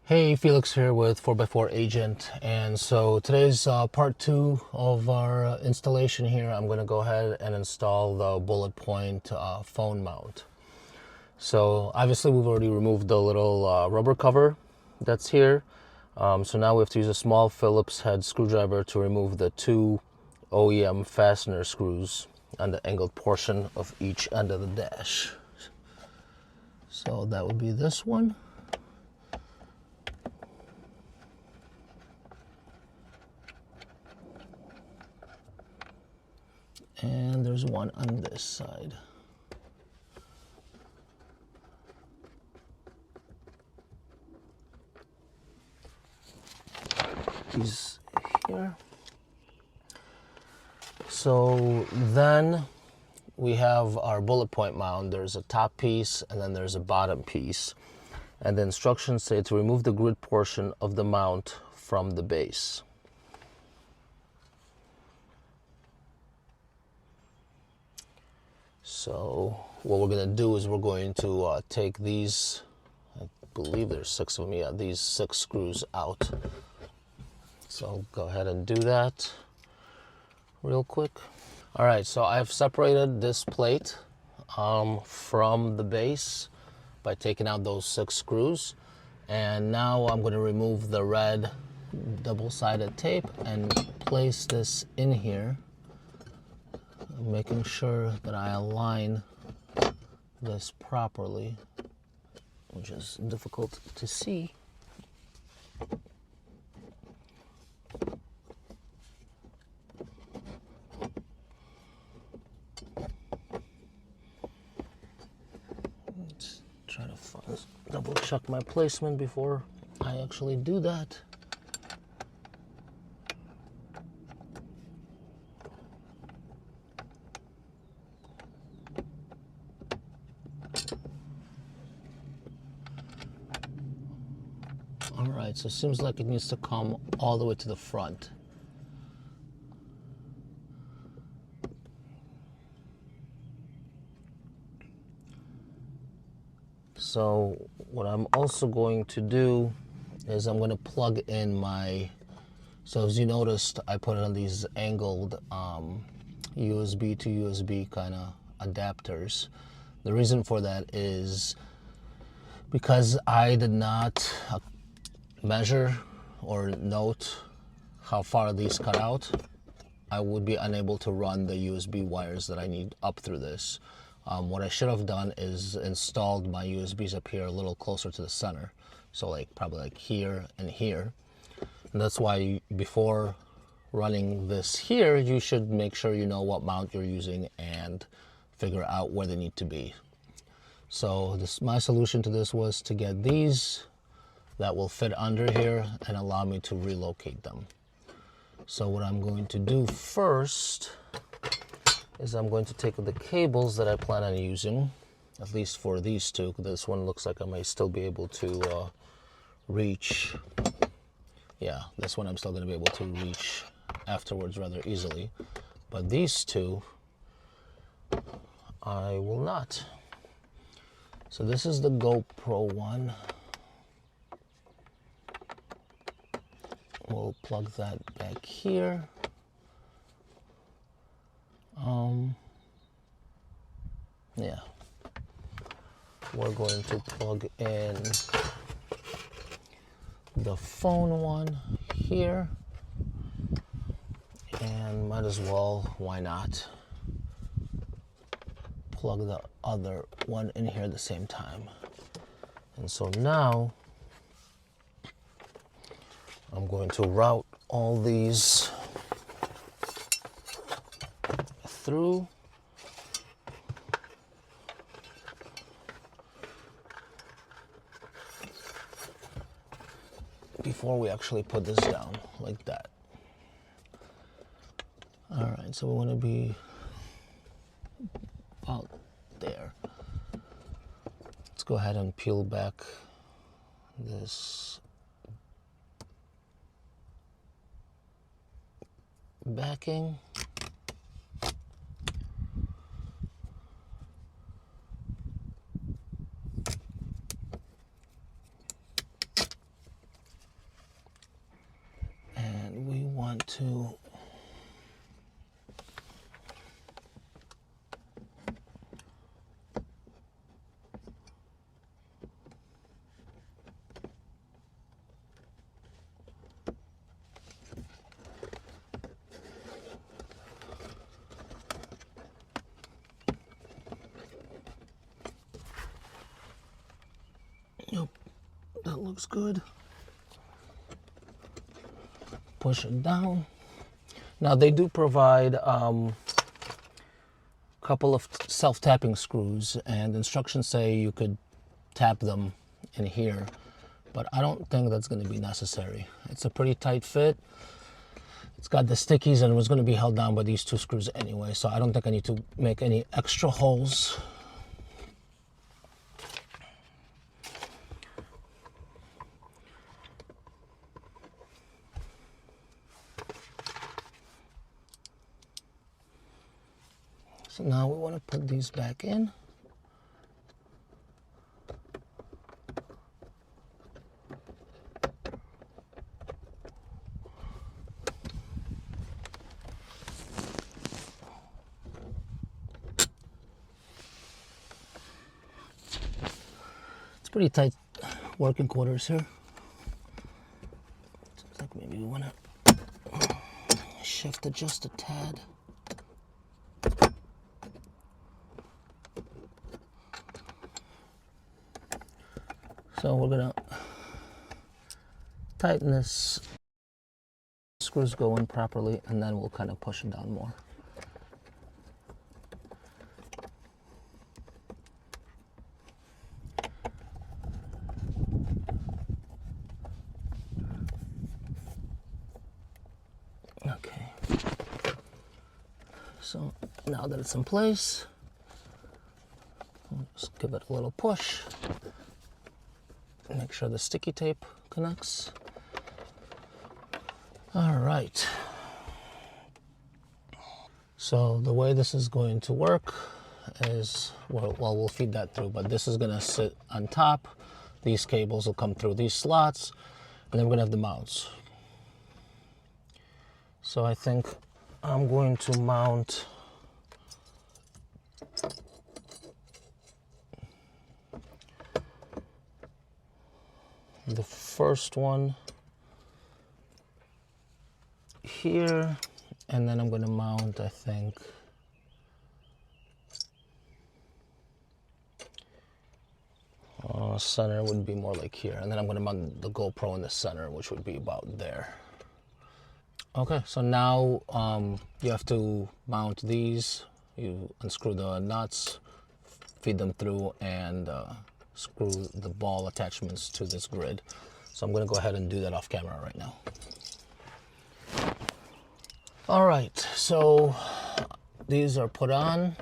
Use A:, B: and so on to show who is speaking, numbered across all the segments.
A: Hey, Felix here with 4x4 Agent, and so today's part 2 of our installation here. I'm going to go ahead and install the Bulletpoint phone mount. So obviously we've already removed the little rubber cover that's here, so now we have to use a small Phillips head screwdriver to remove the 2 OEM fastener screws on the angled portion of each end of the dash. So that would be this one. And there's one on this side. These here. So then we have our Bulletpoint mount. There's a top piece and then there's a bottom piece. And the instructions say to remove the grid portion of the mount from the base. So what we're going to do is we're going to take these, I believe there's 6 of them, yeah, these 6 screws out. So I'll go ahead and do that real quick. All right, so I've separated this plate from the base by taking out those 6 screws. And now I'm going to remove the red double-sided tape and place this in here, making sure that I align this properly, which is difficult to see. Let's try to double check my placement before I actually do that. All right, so it seems like it needs to come all the way to the front. So what I'm also going to do is I'm going to plug in my, so as you noticed, I put on these angled USB to USB kind of adapters. The reason for that is because I did not measure or note how far these cut out, I would be unable to run the USB wires that I need up through this. What I should have done is installed my USBs up here a little closer to the center. So like probably like here and here. And that's why before running this here, you should make sure you know what mount you're using and figure out where they need to be. So my solution to this was to get these that will fit under here and allow me to relocate them. So what I'm going to do first is I'm going to take the cables that I plan on using, at least for these two. This one looks like I may still be able to reach. Yeah, this one I'm still going to be able to reach afterwards rather easily. But these two, I will not. So this is the GoPro one. We'll plug that back here. Yeah. We're going to plug in the phone one here. And might as well, why not, plug the other one in here at the same time. And so now I'm going to route all these through. Before we actually put this down like that. All right, so we want to be about there. Let's go ahead and peel back this backing. to Yep, that looks good. Push it down. Now they do provide a couple of self-tapping screws, and instructions say you could tap them in here, but I don't think that's going to be necessary. It's a pretty tight fit. It's got the stickies and it was going to be held down by these two screws anyway, so I don't think I need to make any extra holes. So now we want to put these back in. It's pretty tight working quarters here. Seems like maybe we want to shift it just a tad. So we're gonna tighten this, screws go in properly, and then we'll kind of push it down more. Okay. So now that it's in place, we'll just give it a little push. Make sure the sticky tape connects. All right. So the way this is going to work is, well, we'll feed that through, but this is going to sit on top. These cables will come through these slots, and then we're going to have the mounts. So I think I'm going to mount the first one here, and then I'm going to mount, I think, center would be more like here, and then I'm going to mount the GoPro in the center, which would be about there. Okay, so now you have to mount these. You unscrew the nuts, feed them through, and screw the ball attachments to this grid. So I'm going to go ahead and do that off camera right now. All right, so these are put on.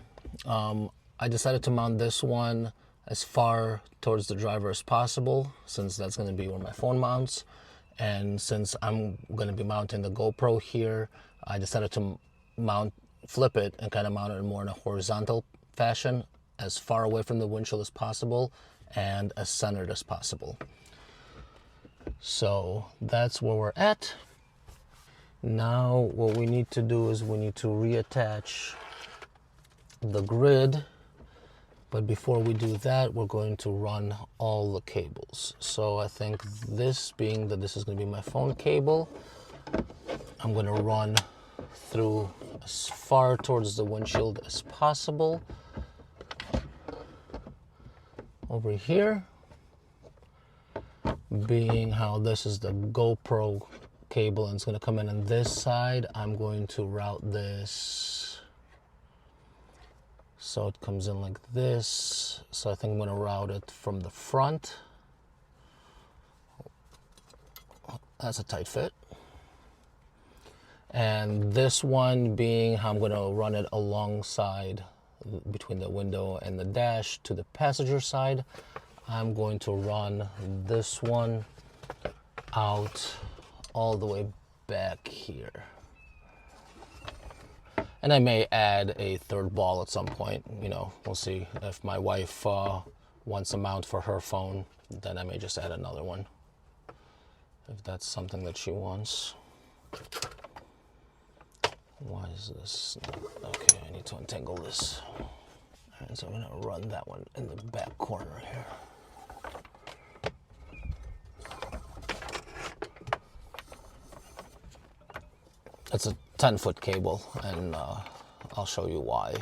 A: I decided to mount this one as far towards the driver as possible, since that's going to be where my phone mounts. And since I'm going to be mounting the GoPro here, I decided to flip it and kind of mount it more in a horizontal fashion, as far away from the windshield as possible and as centered as possible. So that's where we're at. Now what we need to do is we need to reattach the grid, but before we do that, we're going to run all the cables. So I think this, being that this is going to be my phone cable, I'm going to run through as far towards the windshield as possible. Over here, being how this is the GoPro cable and it's going to come in on this side, I'm going to route this so it comes in like this. So I think I'm going to route it from the front. That's a tight fit. And this one being how I'm going to run it alongside between the window and the dash to the passenger side. I'm going to run this one out all the way back here. And I may add a third ball at some point. You know, we'll see. If my wife wants a mount for her phone, then I may just add another one, if that's something that she wants. Why is this? Okay, I need to untangle this. All right, so I'm gonna run that one in the back corner here. It's a 10-foot cable, and I'll show you why.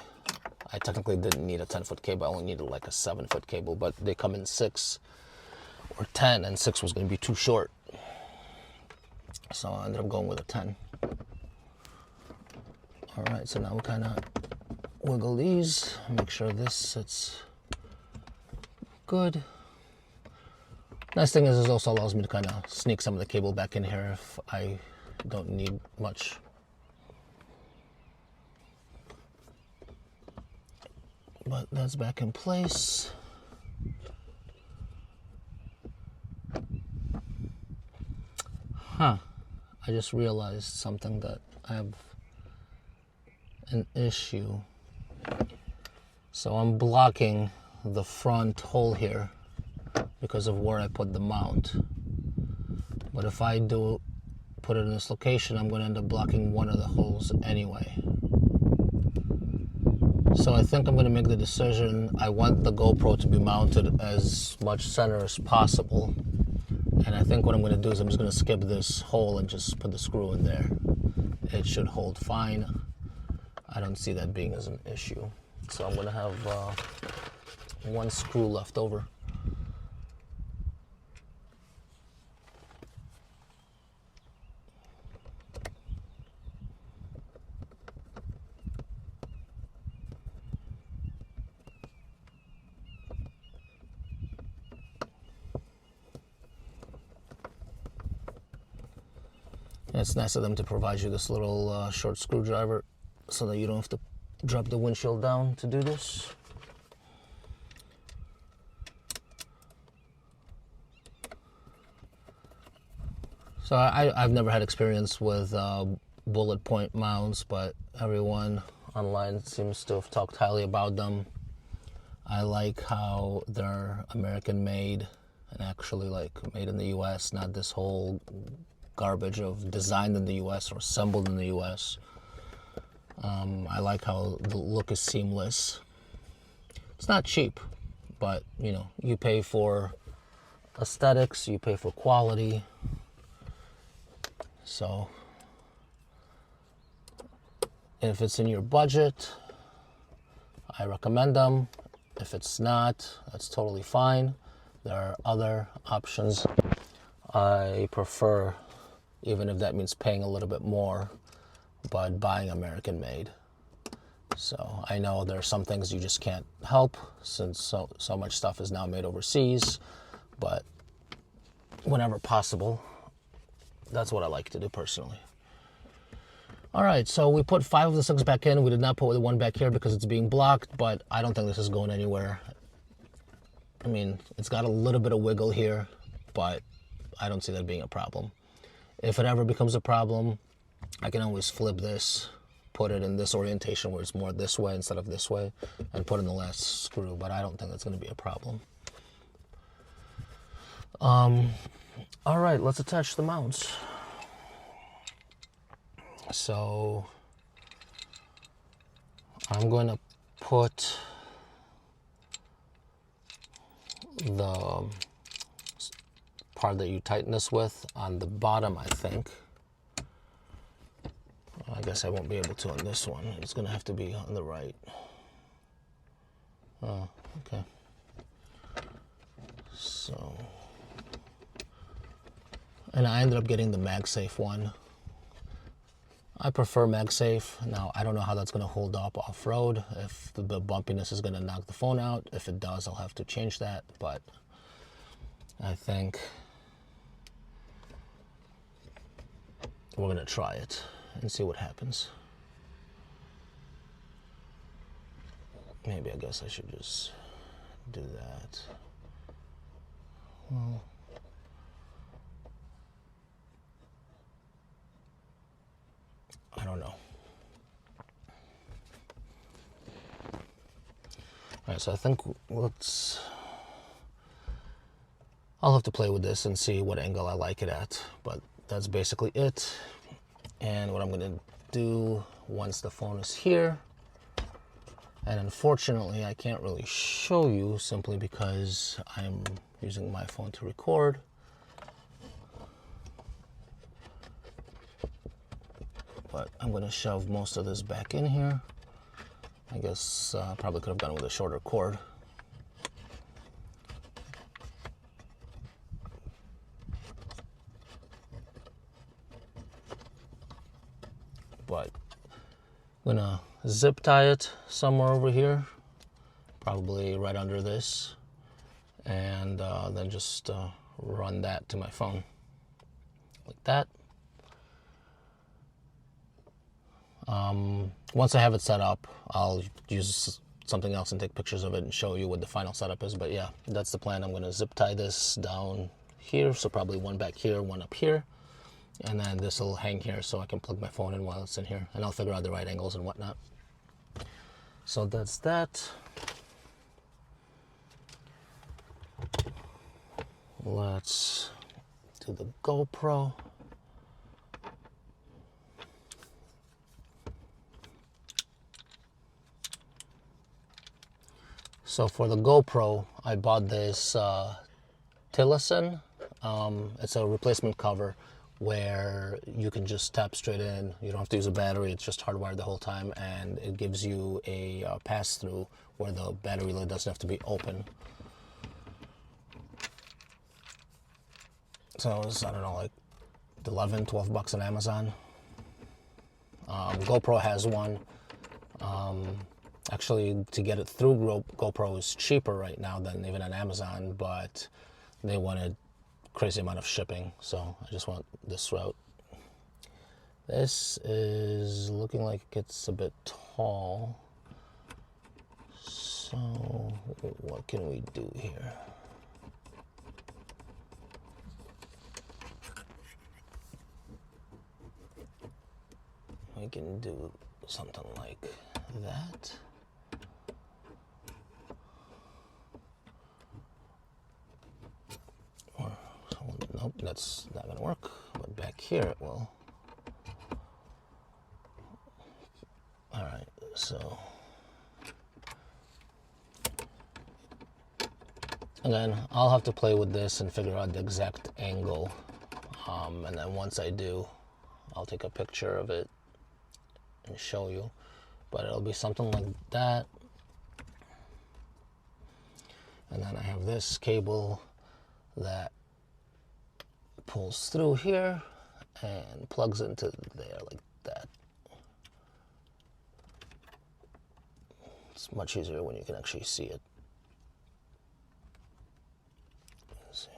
A: I technically didn't need a 10-foot cable. I only needed like a 7-foot cable, but they come in 6 or 10, and 6 was going to be too short. So I ended up going with a 10. All right, so now we kind of wiggle these, make sure this sits good. Nice thing is this also allows me to kind of sneak some of the cable back in here if I don't need much. But that's back in place. I just realized something, that I have an issue. So I'm blocking the front hole here because of where I put the mount. But if I do put it in this location, I'm going to end up blocking one of the holes anyway. So I think I'm going to make the decision. I want the GoPro to be mounted as much center as possible. And I think what I'm going to do is I'm just going to skip this hole and just put the screw in there. It should hold fine. I don't see that being as an issue. So I'm going to have one screw left over. It's nice of them to provide you this little short screwdriver so that you don't have to drop the windshield down to do this. So I've never had experience with Bulletpoint mounts, but everyone online seems to have talked highly about them. I like how they're American made and actually like made in the US, not this whole garbage of designed in the US or assembled in the US. I like how the look is seamless. It's not cheap, but you know, you pay for aesthetics, you pay for quality. So if it's in your budget, I recommend them. If it's not, that's totally fine. There are other options I prefer, even if that means paying a little bit more, but buying American made. So I know there are some things you just can't help since so much stuff is now made overseas, but whenever possible, that's what I like to do personally. All right, so we put 5 of the 6 back in. We did not put the one back here because it's being blocked, but I don't think this is going anywhere. I mean, it's got a little bit of wiggle here, but I don't see that being a problem. If it ever becomes a problem, I can always flip this, put it in this orientation where it's more this way instead of this way, and put in the last screw, but I don't think that's going to be a problem. All right, let's attach the mounts. So I'm going to put the part that you tighten this with on the bottom, I think. I guess I won't be able to on this one. It's going to have to be on the right. Oh, okay. So, and I ended up getting the MagSafe one. I prefer MagSafe. Now, I don't know how that's going to hold up off-road, if the bumpiness is going to knock the phone out. If it does, I'll have to change that, but I think we're going to try it and see what happens. Maybe I guess I should just do that. Well, I don't know. All right, so I think I'll have to play with this and see what angle I like it at, but that's basically it. And what I'm going to do once the phone is here. And unfortunately, I can't really show you simply because I'm using my phone to record. But I'm going to shove most of this back in here. I guess probably could have gone with a shorter cord. But I'm gonna zip tie it somewhere over here, probably right under this, and then just run that to my phone like that. Once I have it set up, I'll use something else and take pictures of it and show you what the final setup is. But yeah, that's the plan. I'm gonna zip tie this down here, so probably one back here, one up here. And then this will hang here so I can plug my phone in while it's in here, and I'll figure out the right angles and whatnot. So that's that. Let's do the GoPro. So for the GoPro, I bought this Tillerson. It's a replacement cover where you can just tap straight in. You don't have to use a battery. It's just hardwired the whole time, and it gives you a pass-through where the battery lid doesn't have to be open. So it's, I don't know, like 11, 12 bucks on Amazon. GoPro has one. Actually, to get it through GoPro is cheaper right now than even on Amazon, but they wanted crazy amount of shipping, so I just went this route. This is looking like it's a bit tall, so what can we do here? We can do something like that. Nope, that's not gonna work, but back here it will. All right, so again, I'll have to play with this and figure out the exact angle, and then once I do, I'll take a picture of it and show you, but it'll be something like that. And then I have this cable that pulls through here and plugs into there like that. It's much easier when you can actually see it. Let's see.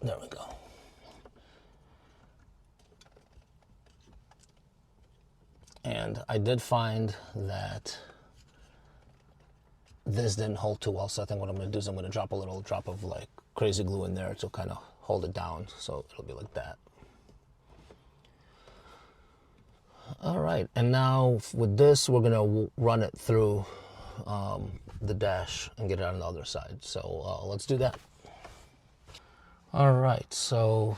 A: There we go. And I did find that this didn't hold too well, so I think what I'm going to do is I'm going to drop a little drop of like crazy glue in there to kind of hold it down, so it'll be like that. All right, and now with this, we're going to run it through the dash and get it on the other side. So let's do that. All right, so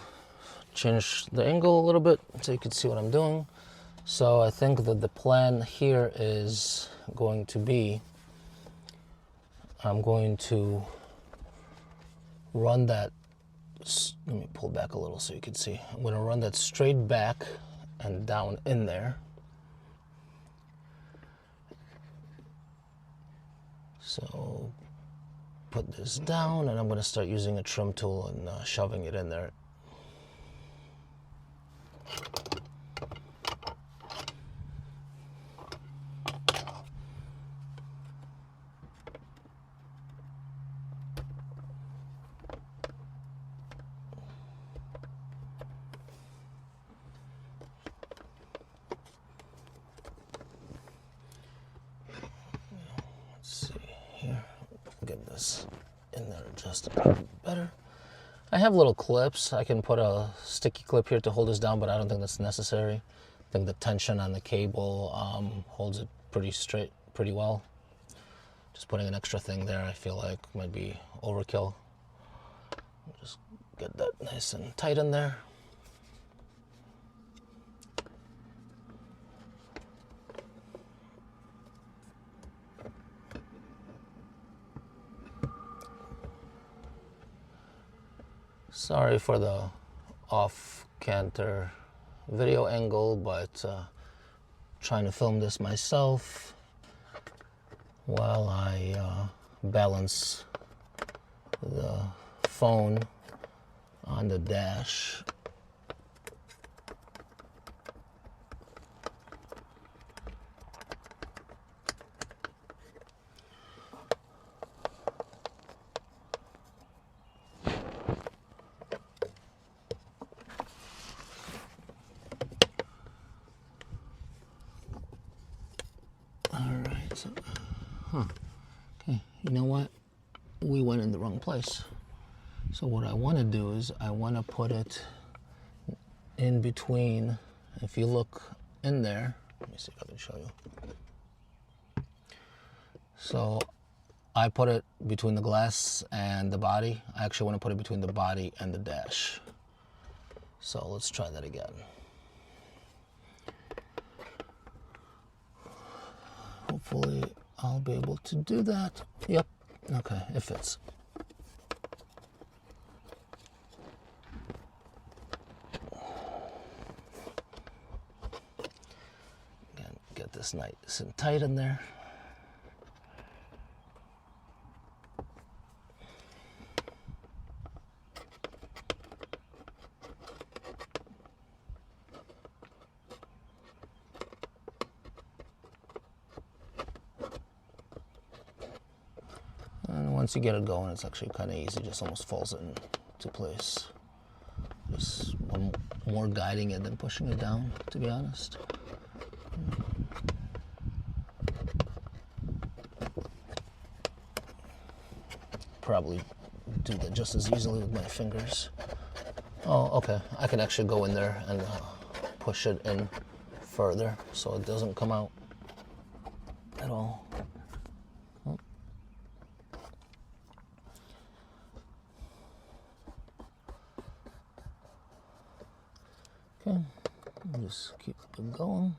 A: change the angle a little bit so you can see what I'm doing. So I think that the plan here is going to be, I'm going to run that, let me pull back a little so you can see. I'm going to run that straight back and down in there. So put this down, and I'm going to start using a trim tool and shoving it in there. Get this in there just a bit better. I have little clips. I can put a sticky clip here to hold this down, but I don't think that's necessary. I think the tension on the cable holds it pretty well. Just putting an extra thing there, I feel like might be overkill. Just get that nice and tight in there. Sorry for the off-canter video angle, but trying to film this myself while I balance the phone on the dash. Alright, so, okay, you know what? We went in the wrong place. So what I want to do is I want to put it in between. If you look in there, let me see if I can show you. So I put it between the glass and the body. I actually want to put it between the body and the dash. So let's try that again. Hopefully I'll be able to do that. Yep, okay, it fits. Again, get this nice and tight in there. And once you get it going, it's actually kind of easy. It just almost falls into place. Just more guiding it than pushing it down, to be honest. Probably do that just as easily with my fingers. Oh, okay. I can actually go in there and push it in further so it doesn't come out at all. Okay, just keep it going.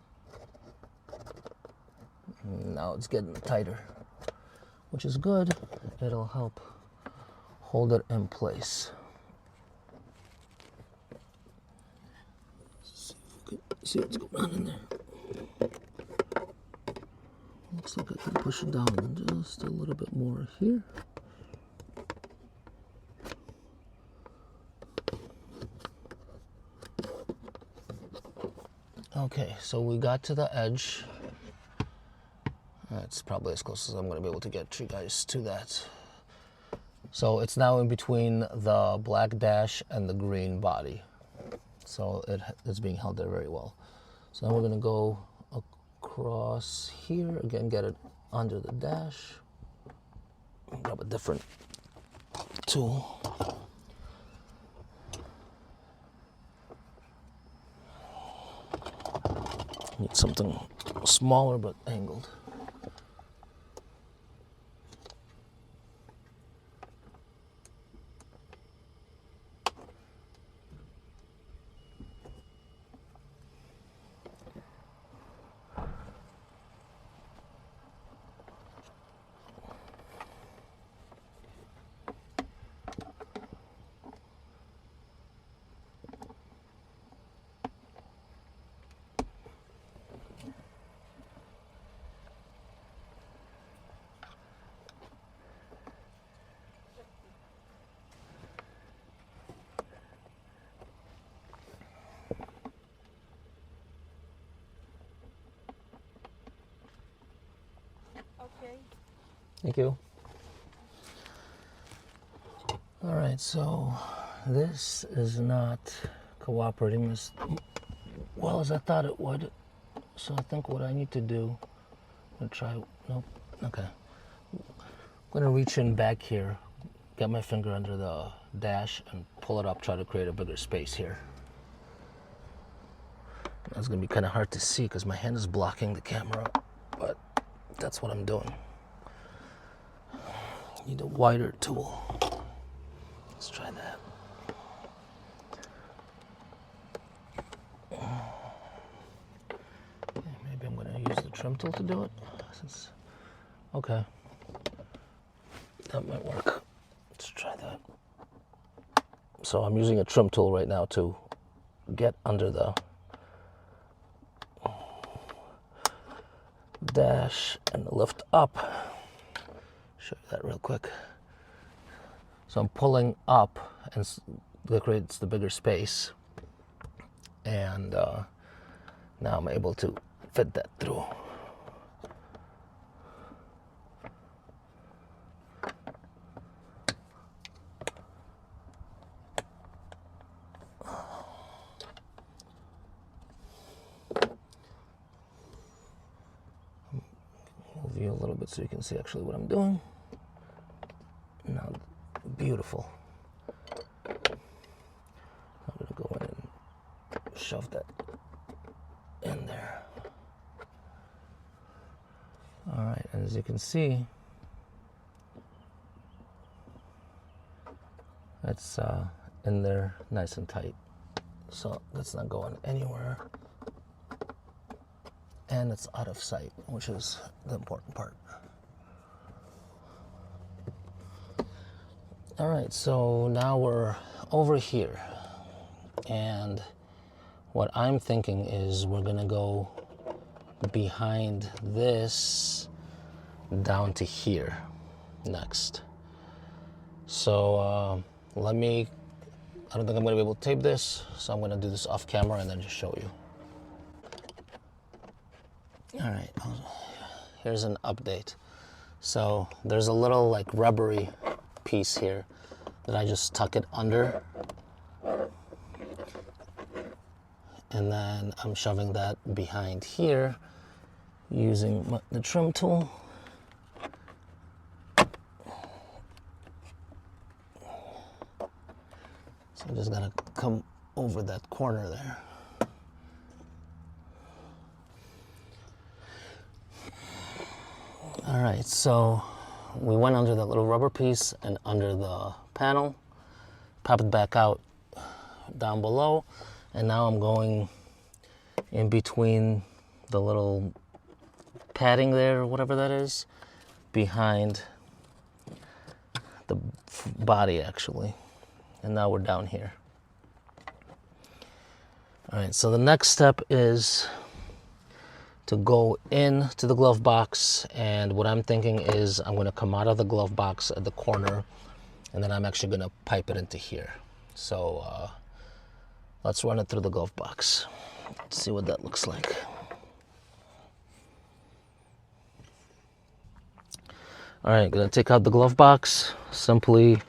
A: Now it's getting tighter, which is good. It'll help hold it in place. See if we can see what's going on in there. Looks like I can push it down just a little bit more here. Okay, so we got to the edge. That's probably as close as I'm going to be able to get you guys to that. So it's now in between the black dash and the green body. So it's being held there very well. So now we're going to go across here. Again, get it under the dash. Grab a different tool. Need something smaller but angled.
B: Okay.
A: Thank you. All right, so this is not cooperating as well as I thought it would. So I think what I need to do, I'm gonna try, nope, okay. I'm gonna reach in back here, get my finger under the dash and pull it up, try to create a bigger space here. That's gonna be kind of hard to see because my hand is blocking the camera, but that's what I'm doing. Need a wider tool. Let's try that. Okay, maybe I'm gonna use the trim tool to do it. Okay, that might work. Let's try that. So I'm using a trim tool right now to get under the dash and lift up. Show you that real quick. So I'm pulling up, and that creates the bigger space. And now I'm able to fit that through. Move you a little bit so you can see actually what I'm doing. Now, beautiful. I'm gonna go in and shove that in there. All right, and as you can see, it's in there nice and tight. So that's not going anywhere. And it's out of sight, which is the important part. All right, so now we're over here. And what I'm thinking is we're gonna go behind this down to here next. So I don't think I'm gonna be able to tape this, so I'm gonna do this off camera and then just show you. All right, here's an update. So there's a little like rubbery piece here that I just tuck it under. And then I'm shoving that behind here using the trim tool. So I'm just gonna come over that corner there. All right, so we went under the little rubber piece and under the panel, pop it back out down below, and now I'm going in between the little padding there, or whatever that is, behind the body actually. And now we're down here. All right, so the next step is to go into the glove box, and what I'm thinking is I'm gonna come out of the glove box at the corner, and then I'm actually gonna pipe it into here. So let's run it through the glove box. Let's see what that looks like. All right, gonna take out the glove box. Simply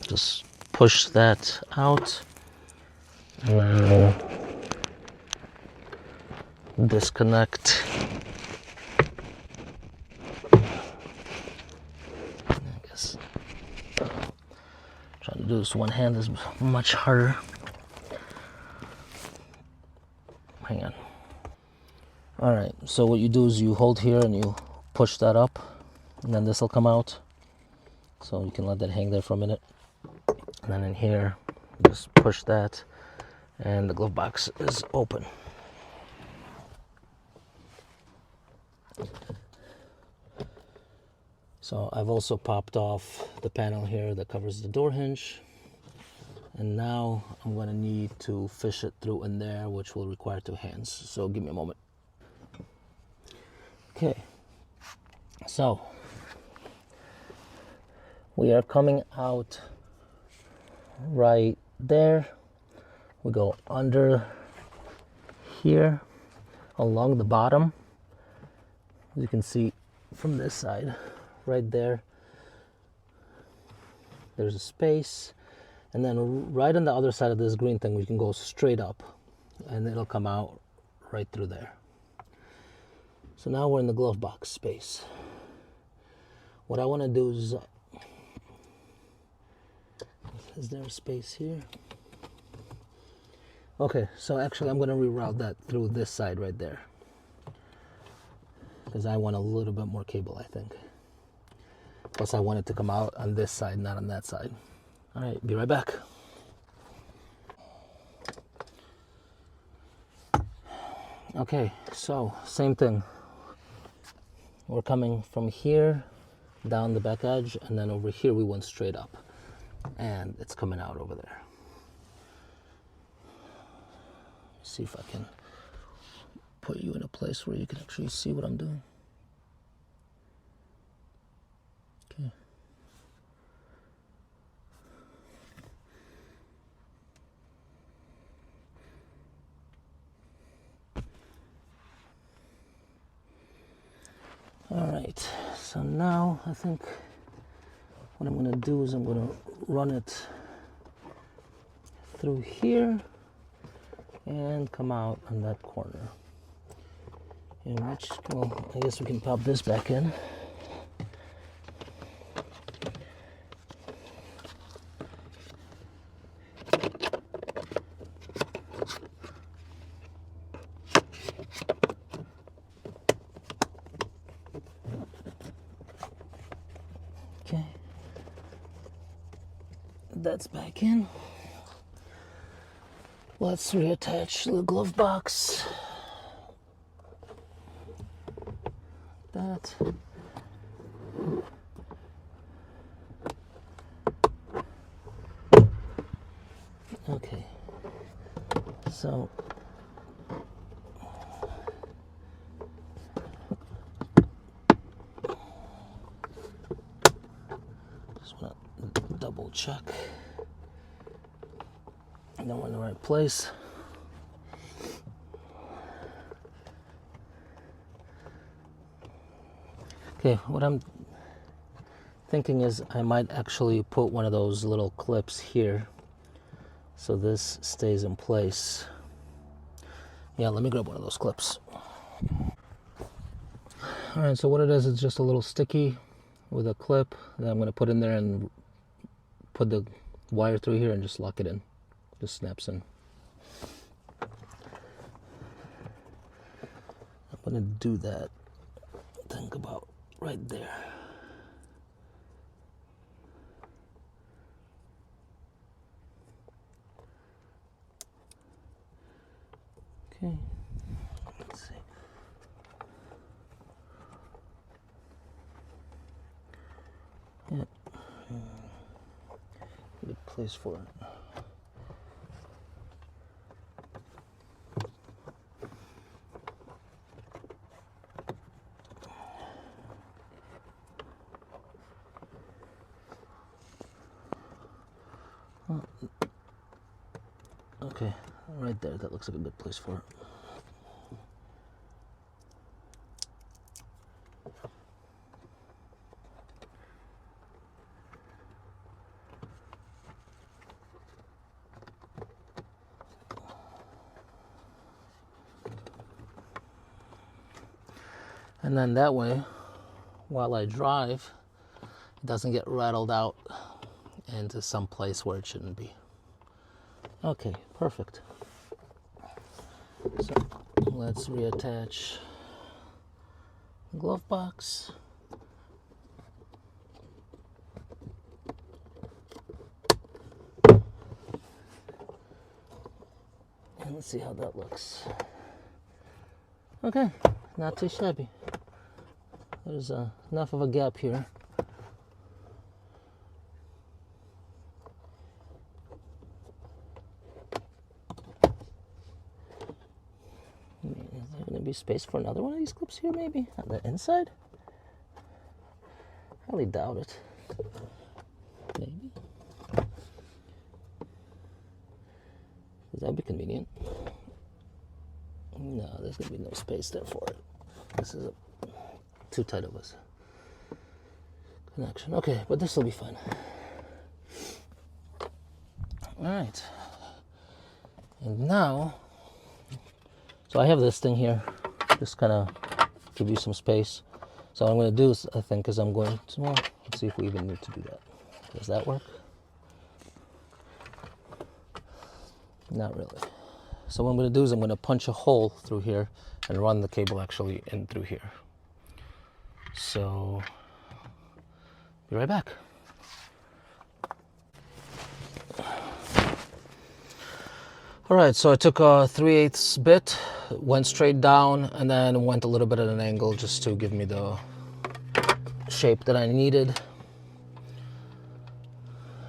A: just push that out. And disconnect. I guess trying to do this one hand is much harder. Hang on. All right, so what you do is you hold here and you push that up, and then this will come out. So you can let that hang there for a minute. And then in here, just push that, and the glove box is open. So I've also popped off the panel here that covers the door hinge. And now I'm gonna need to fish it through in there, which will require 2 hands. So give me a moment. Okay, so we are coming out right there. We go under here along the bottom. As you can see from this side, right there, there's a space. And then right on the other side of this green thing, we can go straight up and it'll come out right through there. So now we're in the glove box space. What I want to do is there a space here? Okay, so actually I'm going to reroute that through this side right there, because I want a little bit more cable, I think. Plus I want it to come out on this side, not on that side. All right, be right back. Okay, so same thing. We're coming from here down the back edge, and then over here we went straight up, and it's coming out over there. See if I can put you in a place where you can actually see what I'm doing. Okay. All right, so now I think what I'm going to do is I'm going to run it through here and come out on that corner. In which, well, I guess we can pop this back in. Okay, that's back in. Let's reattach the glove box. That. Okay, so just want to double check. I know we're in the right place. Okay, what I'm thinking is I might actually put one of those little clips here so this stays in place. Yeah, let me grab one of those clips. All right, so what it is just a little sticky with a clip that I'm going to put in there and put the wire through here and just lock it in. Just snaps in. I'm going to do that, think about right there. Okay, let's see. Yeah, good place for it. Okay, right there, that looks like a good place for it. And then that way, while I drive, it doesn't get rattled out into some place where it shouldn't be. Okay, perfect. So let's reattach the glove box. And let's see how that looks. Okay, not too shabby. There's enough of a gap here. Is there going to be space for another one of these clips here, maybe? On the inside? I highly doubt it. Maybe. That would be convenient. No, there's going to be no space there for it. This is too tight of a connection. Okay, but this will be fine. All right. And now, so I have this thing here, just kind of give you some space. So what I'm going to do is, I think, is I'm going to, well, let's see if we even need to do that. Does that work? Not really. So what I'm going to do is I'm going to punch a hole through here and run the cable actually in through here. So, be right back. All right, so I took a 3/8 bit, went straight down, and then went a little bit at an angle just to give me the shape that I needed.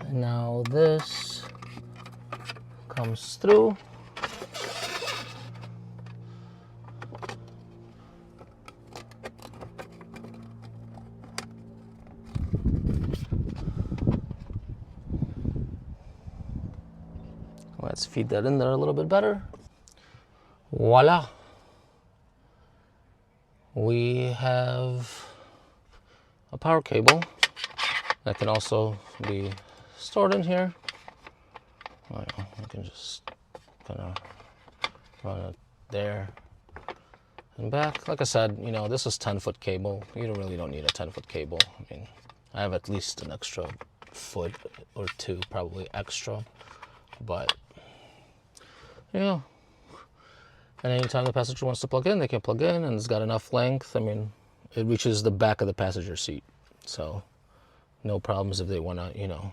A: And now this comes through. Let's feed that in there a little bit better. Voila. We have a power cable that can also be stored in here. I can just kind of run it there and back. Like I said, you know, this is 10-foot cable. You really don't need a 10-foot cable. I mean, I have at least an extra foot or two, probably extra, but yeah. And anytime the passenger wants to plug in, they can plug in, and it's got enough length. I mean, it reaches the back of the passenger seat, so no problems if they want to, you know,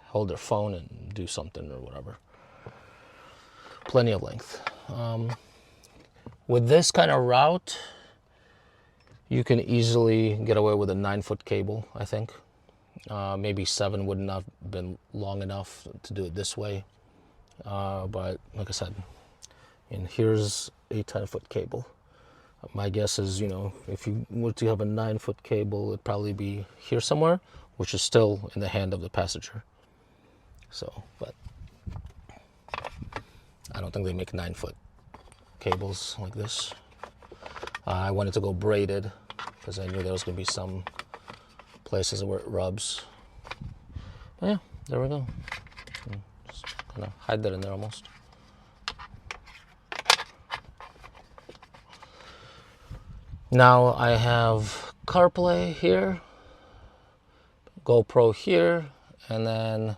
A: hold their phone and do something or whatever. Plenty of length. With this kind of route, you can easily get away with a 9-foot cable, I think. Maybe 7 would not have been long enough to do it this way. But like I said, and here's a 10-foot cable. My guess is, you know, if you were to have a 9-foot cable, it'd probably be here somewhere, which is still in the hand of the passenger. So, but I don't think they make 9-foot cables like this. I wanted to go braided because I knew there was going to be some places where it rubs. But yeah, there we go. Just kind of hide that in there almost. Now I have CarPlay here, GoPro here, and then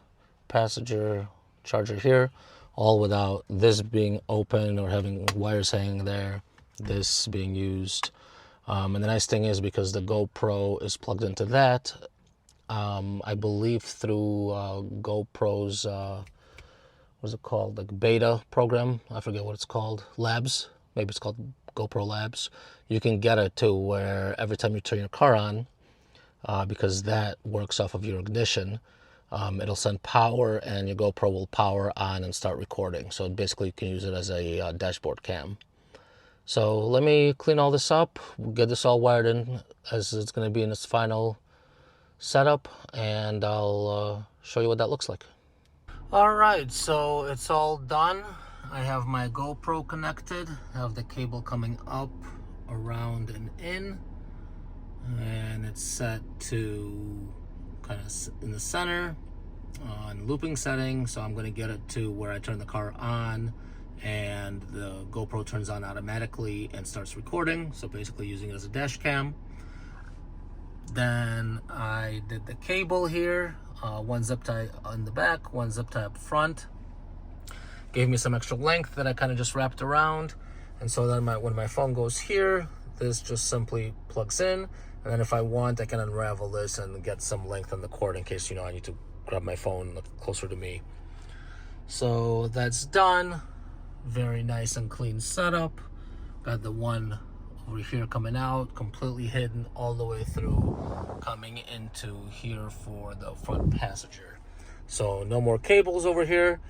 A: passenger charger here, all without this being open or having wires hanging there, this being used. And the nice thing is, because the GoPro is plugged into that, I believe through GoPro's, what's it called, like beta program, I forget what it's called, Labs, maybe it's called GoPro Labs. You can get it to where every time you turn your car on, because that works off of your ignition, it'll send power and your GoPro will power on and start recording. So basically you can use it as a dashboard cam. So let me clean all this up, we'll get this all wired in as it's going to be in its final setup, and I'll show you what that looks like. Alright, so it's all done. I have my GoPro connected, I have the cable coming up, around and in, and it's set to kind of in the center on looping setting. So I'm going to get it to where I turn the car on and the GoPro turns on automatically and starts recording, so basically using it as a dash cam. Then I did the cable here, one zip tie on the back, one zip tie up front. Gave me some extra length that I kind of just wrapped around, and so then when my phone goes here, this just simply plugs in, and then if I want, I can unravel this and get some length on the cord in case, you know, I need to grab my phone closer to me. So that's done. Very nice and clean setup. Got the one over here coming out, completely hidden all the way through, coming into here for the front passenger. So no more cables over here.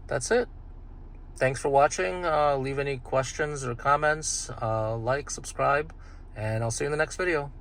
A: That's it. Thanks for watching. Leave any questions or comments, like, subscribe, and I'll see you in the next video.